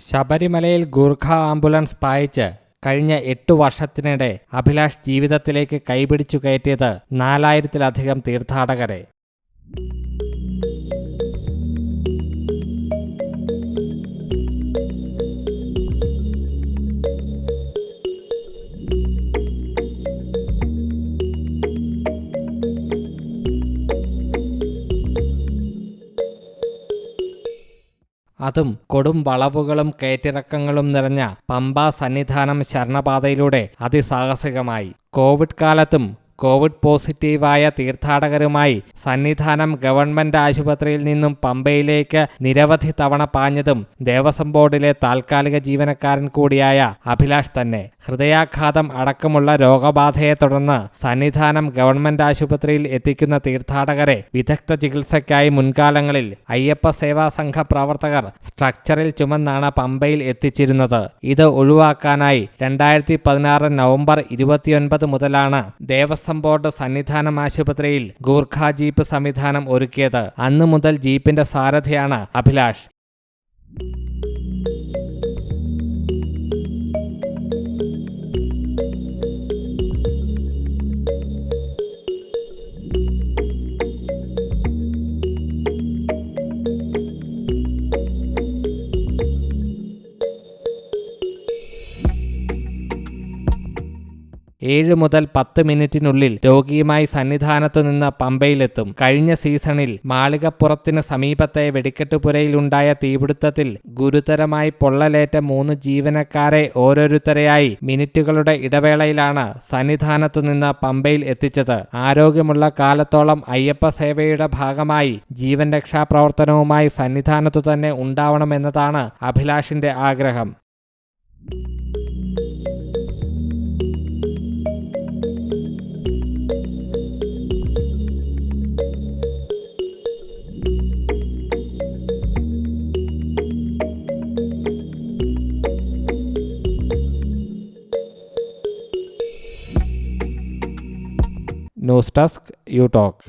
ശബരിമലയിൽ ഗൂർഖ ആംബുലൻസ് പായിച്ച് കഴിഞ്ഞ 8 വർഷത്തിനിടെ അഭിലാഷ് ജീവിതത്തിലേക്ക് കൈപിടിച്ചു കയറ്റിയത് 4000-ലധികം തീർത്ഥാടകരെ. അതും കൊടും വളവുകളും കയറ്റിറക്കങ്ങളും നിറഞ്ഞ പമ്പ സന്നിധാനം ശരണപാതയിലൂടെ അതിസാഹസികമായി. കോവിഡ് കാലത്തും കോവിഡ് പോസിറ്റീവായ തീർത്ഥാടകരുമായി സന്നിധാനം ഗവൺമെന്റ് ആശുപത്രിയിൽ നിന്നും പമ്പയിലേക്ക് നിരവധി തവണ പാഞ്ഞതും ദേവസ്വം ബോർഡിലെ താൽക്കാലിക ജീവനക്കാരൻ കൂടിയായ അഭിലാഷ് തന്നെ. ഹൃദയാഘാതം അടക്കമുള്ള രോഗബാധയെ തുടർന്ന് സന്നിധാനം ഗവൺമെന്റ് ആശുപത്രിയിൽ എത്തിക്കുന്ന തീർത്ഥാടകരെ വിദഗ്ധ ചികിത്സയ്ക്കായി മുൻകാലങ്ങളിൽ അയ്യപ്പ സേവാ സംഘ പ്രവർത്തകർ സ്ട്രക്ചറിൽ ചുമന്നാണ് പമ്പയിൽ എത്തിച്ചിരുന്നത്. ഇത് ഒഴിവാക്കാനായി 2016 നവംബർ 29 മുതലാണ് ദേവസ്വം ബോർഡ് സന്നിധാനം ആശുപത്രിയിൽ ഗൂർഖ ജീപ്പ് സംവിധാനം ഒരുക്കിയത്. അന്നു മുതൽ ജീപ്പിന്റെ സാരഥിയാണ് അഭിലാഷ്. ഏഴ് മുതൽ 10 മിനിറ്റിനുള്ളിൽ രോഗിയുമായി സന്നിധാനത്തു നിന്ന് പമ്പയിലെത്തും. കഴിഞ്ഞ സീസണിൽ മാളികപ്പുറത്തിന് സമീപത്തെ വെടിക്കെട്ടുപുരയിലുണ്ടായ തീപിടുത്തത്തിൽ ഗുരുതരമായി പൊള്ളലേറ്റ 3 ജീവനക്കാരെ ഓരോരുത്തരെയായി മിനിറ്റുകളുടെ ഇടവേളയിലാണ് സന്നിധാനത്തു നിന്ന് പമ്പയിൽ എത്തിച്ചത്. ആരോഗ്യമുള്ള കാലത്തോളം അയ്യപ്പ സേവയുടെ ഭാഗമായി ജീവൻ രക്ഷാപ്രവർത്തനവുമായി സന്നിധാനത്തു തന്നെ ഉണ്ടാവണമെന്നതാണ് അഭിലാഷിന്റെ ആഗ്രഹം. News desk you talk.